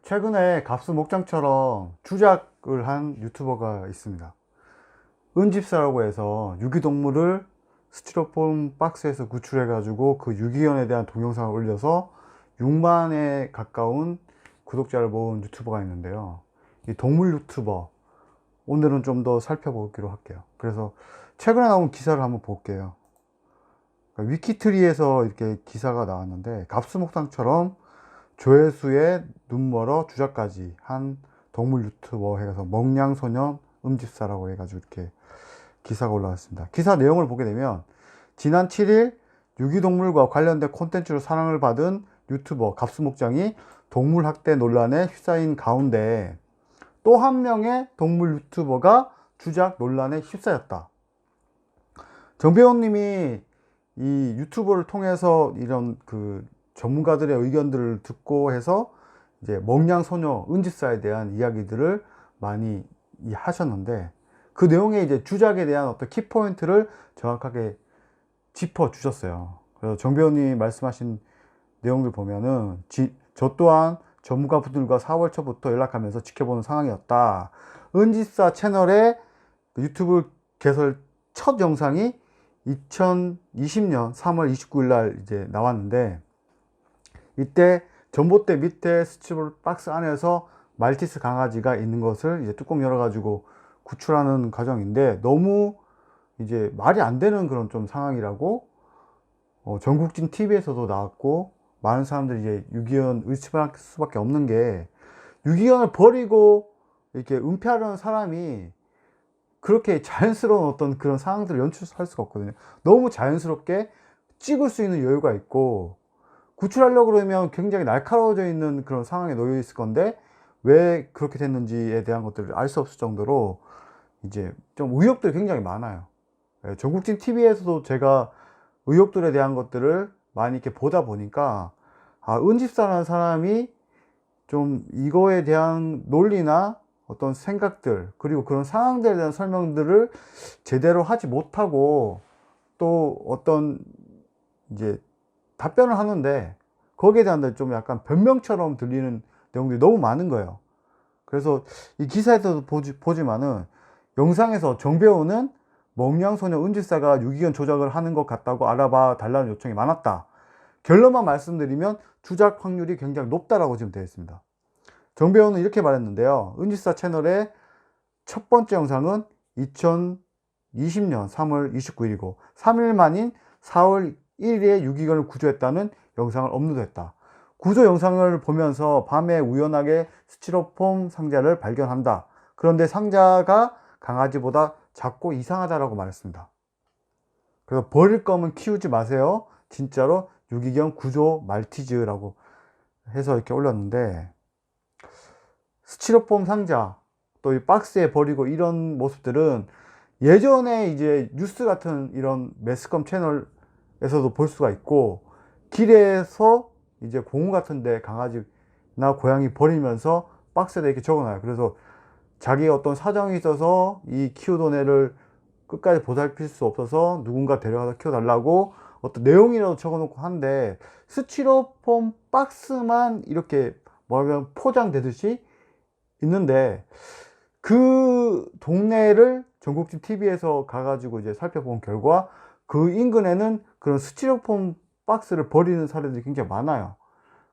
최근에 갑수 목장처럼 주작을 한 유튜버가 있습니다. 은집사라고 해서 유기동물을 스티로폼 박스에서 구출해 가지고 그 유기견에 대한 동영상을 올려서 6만에 가까운 구독자를 모은 유튜버가 있는데요. 이 동물 유튜버, 오늘은 좀 더 살펴보기로 할게요. 그래서 최근에 나온 기사를 한번 볼게요. 그러니까 위키트리에서 이렇게 기사가 나왔는데, 갑수목장처럼 조회수에 눈멀어 주작까지 한 동물 유튜버 해서 먹냥소년 음집사라고 해가지고 이렇게 기사가 올라왔습니다. 기사 내용을 보게 되면, 지난 7일 유기동물과 관련된 콘텐츠로 사랑을 받은 유튜버 갑수목장이 동물학대 논란에 휩싸인 가운데 또 한 명의 동물 유튜버가 주작 논란에 휩싸였다. 정배우님이 이 유튜브를 통해서 이런 그 전문가들의 의견들을 듣고 해서 이제 먹냥소녀 은지사에 대한 이야기들을 많이 하셨는데, 그 내용에 이제 주작에 대한 어떤 키포인트를 정확하게 짚어 주셨어요. 그래서 정 배우님이 말씀하신 내용들 보면은, 저 또한 전문가분들과 4월 초부터 연락하면서 지켜보는 상황이었다. 은지사 채널의 유튜브 개설 첫 영상이 2020년 3월 29일 날 이제 나왔는데, 이때 전봇대 밑에 스티로폼 박스 안에서 말티스 강아지가 있는 것을 이제 뚜껑 열어가지고 구출하는 과정인데, 너무 이제 말이 안 되는 그런 좀 상황이라고 전국진 TV에서도 나왔고, 많은 사람들이 이제 유기견 의심할 수밖에 없는 게, 유기견을 버리고 이렇게 은폐하려는 사람이 그렇게 자연스러운 어떤 그런 상황들을 연출할 수가 없거든요. 너무 자연스럽게 찍을 수 있는 여유가 있고, 구출하려고 그러면 굉장히 날카로워져 있는 그런 상황에 놓여 있을 건데, 왜 그렇게 됐는지에 대한 것들을 알 수 없을 정도로 이제 좀 의혹들이 굉장히 많아요. 전국진 TV에서도 제가 의혹들에 대한 것들을 많이 이렇게 보다 보니까, 은집사라는 사람이 좀 이거에 대한 논리나 어떤 생각들, 그리고 그런 상황들에 대한 설명들을 제대로 하지 못하고, 또 어떤 이제 답변을 하는데 거기에 대한 좀 약간 변명처럼 들리는 내용들이 너무 많은 거예요. 그래서 이 기사에서도 보지만은, 영상에서 정배우는 먹냥소녀 은지사가 유기견 조작을 하는 것 같다고 알아봐 달라는 요청이 많았다. 결론만 말씀드리면 주작 확률이 굉장히 높다라고 지금 되어 있습니다. 정배우는 이렇게 말했는데요. 은지사 채널의 첫 번째 영상은 2020년 3월 29일이고 3일 만인 4월 1일에 유기견을 구조했다는 영상을 업로드했다. 구조 영상을 보면서 밤에 우연하게 스티로폼 상자를 발견한다. 그런데 상자가 강아지보다 작고 이상하다라고 말했습니다. 그래서 버릴 거면 키우지 마세요. 진짜로 유기견 구조 말티즈라고 해서 이렇게 올렸는데, 스티로폼 상자, 또 이 박스에 버리고 이런 모습들은 예전에 이제 뉴스 같은 이런 매스컴 채널에서도 볼 수가 있고, 길에서 이제 공원 같은데 강아지나 고양이 버리면서 박스에다 이렇게 적어놔요. 그래서 자기의 어떤 사정이 있어서 이 키우던 애를 끝까지 보살필 수 없어서 누군가 데려가서 키워달라고 어떤 내용이라도 적어놓고 한데, 스티로폼 박스만 이렇게 뭐냐면 포장되듯이 있는데, 그 동네를 전국진 TV에서 가가지고 이제 살펴본 결과, 그 인근에는 그런 스티로폼 박스를 버리는 사례들이 굉장히 많아요.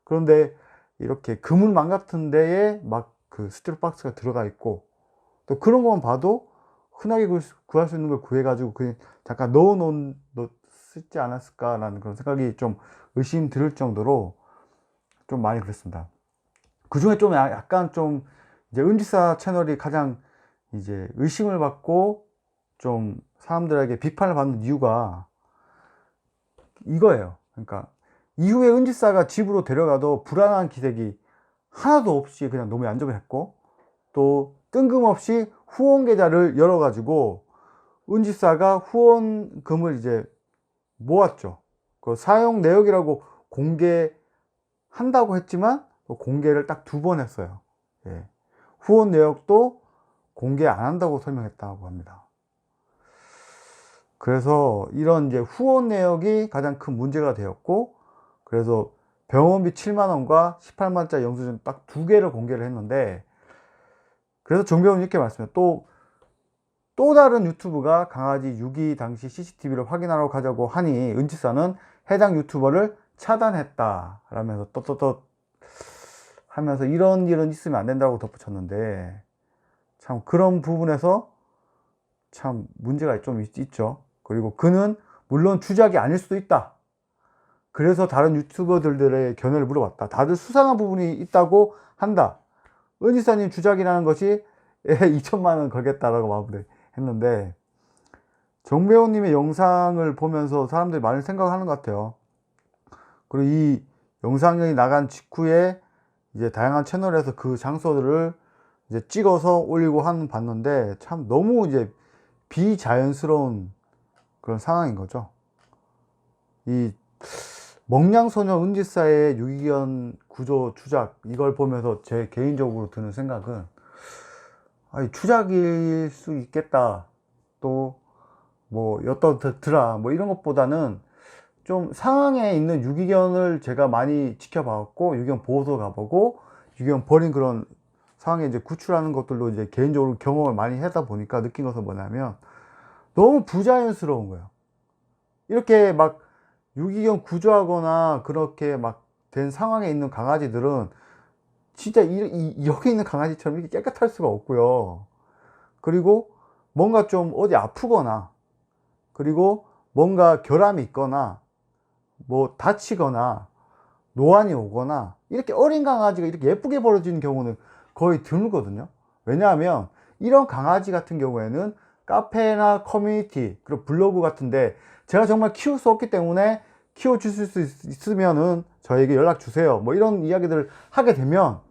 그런데 이렇게 그물망 같은 데에 막 그 스티로폼 박스가 들어가 있고, 또 그런 것만 봐도 흔하게 구할 수 있는 걸 구해가지고 그냥 잠깐 쓰지 않았을까라는 그런 생각이 좀 의심 들을 정도로 좀 많이 그랬습니다. 그 중에 좀 약간 좀 이제 은지사 채널이 가장 이제 의심을 받고 좀 사람들에게 비판을 받는 이유가 이거예요. 그러니까 이후에 은지사가 집으로 데려가도 불안한 기색이 하나도 없이 그냥 너무 얀적을 했고, 또 뜬금없이 후원 계좌를 열어가지고 은지사가 후원금을 이제 모았죠. 그 사용 내역이라고 공개한다고 했지만 공개를 딱 2번 했어요. 예. 후원 내역도 공개 안 한다고 설명했다고 합니다. 그래서 이런 이제 후원 내역이 가장 큰 문제가 되었고, 그래서 병원비 7만원과 18만원짜리 영수증 딱 두 개를 공개를 했는데, 그래서 정배우는 이렇게 말씀해요. 또 다른 유튜브가 강아지 유기 당시 CCTV를 확인하러 가자고 하니 은지사는 해당 유튜버를 차단했다 라면서 떳떳떳 하면서 이런 일은 있으면 안 된다고 덧붙였는데, 참 그런 부분에서 참 문제가 좀 있죠. 그리고 그는 물론 주작이 아닐 수도 있다. 그래서 다른 유튜버들의 견해를 물어봤다. 다들 수상한 부분이 있다고 한다. 은지사님 주작이라는 것이 2천만원 걸겠다라고 마무리했는데, 정배우님의 영상을 보면서 사람들이 많이 생각을 하는 것 같아요. 그리고 이 영상이 나간 직후에 이제 다양한 채널에서 그 장소들을 이제 찍어서 올리고 봤는데, 참 너무 이제 비자연스러운 그런 상황인 거죠. 이 먹냥소녀 은지사의 유기견 구조 추작, 이걸 보면서 제 개인적으로 드는 생각은, 아니, 추작일 수 있겠다, 또 뭐 어떻더라 뭐 이런 것보다는 좀 상황에 있는 유기견을 제가 많이 지켜봤고, 유기견 보호소 가보고, 유기견 버린 그런 상황에 이제 구출하는 것들로 이제 개인적으로 경험을 많이 하다 보니까 느낀 것은 뭐냐면, 너무 부자연스러운 거예요. 이렇게 막 유기견 구조하거나 그렇게 막 된 상황에 있는 강아지들은 진짜 여기 있는 강아지처럼 이렇게 깨끗할 수가 없고요. 그리고 뭔가 좀 어디 아프거나, 그리고 뭔가 결함이 있거나, 뭐 다치거나 노안이 오거나, 이렇게 어린 강아지가 이렇게 예쁘게 벌어지는 경우는 거의 드물거든요. 왜냐하면 이런 강아지 같은 경우에는 카페나 커뮤니티, 그리고 블로그 같은데 제가 정말 키울 수 없기 때문에 키워주실 수 있으면은 저에게 연락 주세요, 뭐 이런 이야기들을 하게 되면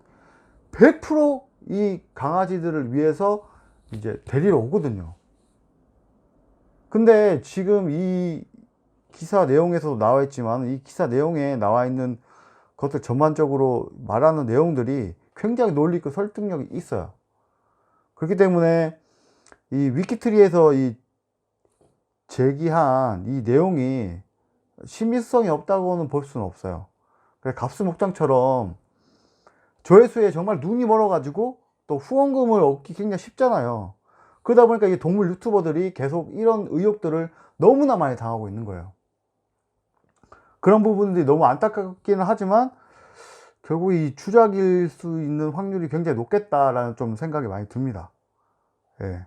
100% 이 강아지들을 위해서 이제 데리러 오거든요. 근데 지금 이 기사 내용에서도 나와 있지만, 이 기사 내용에 나와 있는 것들 전반적으로 말하는 내용들이 굉장히 논리 있고 설득력이 있어요. 그렇기 때문에 이 위키트리에서 이 제기한 이 내용이 신빙성이 없다고는 볼 수는 없어요. 갑수목장처럼 조회수에 정말 눈이 멀어가지고 또 후원금을 얻기 굉장히 쉽잖아요. 그러다 보니까 이 동물 유튜버들이 계속 이런 의혹들을 너무나 많이 당하고 있는 거예요. 그런 부분들이 너무 안타깝기는 하지만 결국 이 추작일 수 있는 확률이 굉장히 높겠다라는 좀 생각이 많이 듭니다. 예.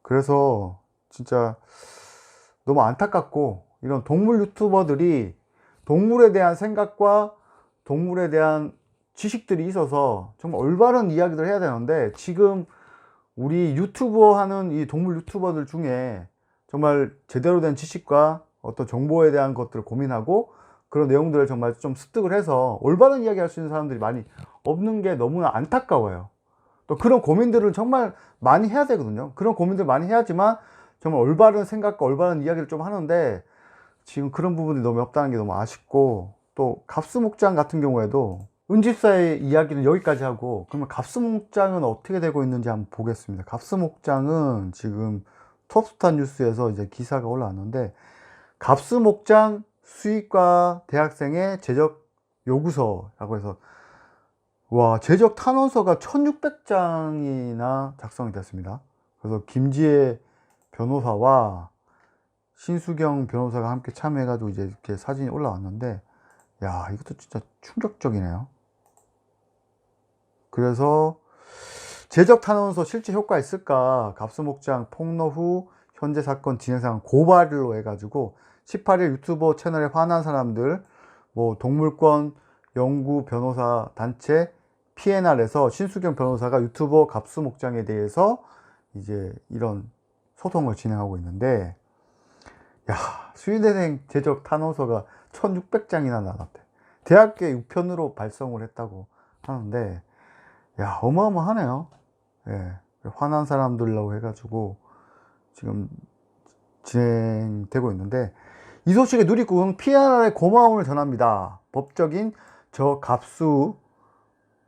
그래서 진짜 너무 안타깝고, 이런 동물 유튜버들이 동물에 대한 생각과 동물에 대한 지식들이 있어서 정말 올바른 이야기를 해야 되는데, 지금 우리 유튜버 하는 이 동물 유튜버들 중에 정말 제대로 된 지식과 어떤 정보에 대한 것들을 고민하고 그런 내용들을 정말 좀 습득을 해서 올바른 이야기 할 수 있는 사람들이 많이 없는 게 너무나 안타까워요. 또 그런 고민들을 정말 많이 해야 되거든요. 그런 고민들 많이 해야지만 정말 올바른 생각과 올바른 이야기를 좀 하는데, 지금 그런 부분이 너무 없다는 게 너무 아쉽고, 또 갑수목장 같은 경우에도 은집사의 이야기는 여기까지 하고, 그러면 갑수목장은 어떻게 되고 있는지 한번 보겠습니다. 갑수목장은 지금 톱스타 뉴스에서 이제 기사가 올라왔는데, 갑수목장 수의과 대학생의 제적 요구서라고 해서, 와, 제적 탄원서가 1600장이나 작성이 됐습니다. 그래서 김지혜 변호사와 신수경 변호사가 함께 참여해가지고 이제 이렇게 사진이 올라왔는데, 야, 이것도 진짜 충격적이네요. 그래서 제적 탄원서 실제 효과 있을까? 갑수목장 폭로 후 현재 사건 진행 상황 고발로 해가지고 18일 유튜버 채널에 화난 사람들, 뭐 동물권 연구 변호사 단체 PNR에서 신수경 변호사가 유튜버 갑수목장에 대해서 이제 이런 소송을 진행하고 있는데, 야, 수의대생 제적 탄원서가 1600장이나 나왔대. 대학교에 우편으로 발송을 했다고 하는데, 야, 어마어마하네요. 예, 화난 사람들라고 해가지고 지금 진행되고 있는데, 이 소식에 누리꾼 PNR의 고마움을 전합니다. 법적인 저 갑수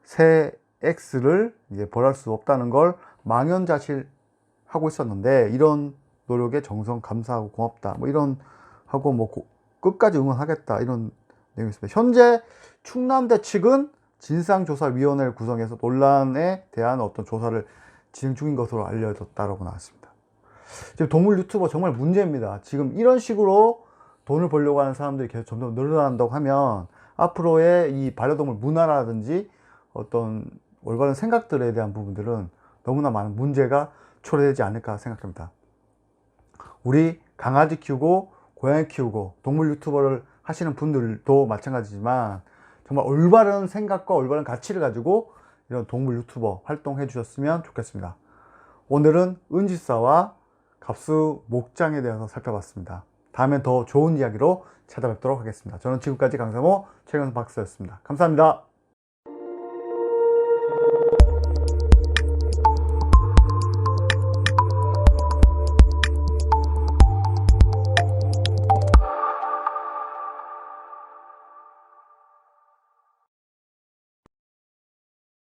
새 X를 이제 벌할 수 없다는 걸 망연자실하고 있었는데, 이런 노력에 정성 감사하고 고맙다, 뭐 이런 하고, 뭐 끝까지 응원하겠다, 이런 내용이 있습니다. 현재 충남대 측은 진상조사위원회를 구성해서 논란에 대한 어떤 조사를 진행 중인 것으로 알려졌다고 나왔습니다. 지금 동물 유튜버 정말 문제입니다. 지금 이런 식으로 돈을 벌려고 하는 사람들이 계속 점점 늘어난다고 하면 앞으로의 이 반려동물 문화라든지 어떤 올바른 생각들에 대한 부분들은 너무나 많은 문제가 초래되지 않을까 생각합니다. 우리 강아지 키우고 고양이 키우고 동물 유튜버를 하시는 분들도 마찬가지지만 정말 올바른 생각과 올바른 가치를 가지고 이런 동물 유튜버 활동해 주셨으면 좋겠습니다. 오늘은 은지사와 갑수 목장에 대해서 살펴봤습니다. 다음엔 더 좋은 이야기로 찾아뵙도록 하겠습니다. 저는 지금까지 강사모 최경수 박사였습니다. 감사합니다.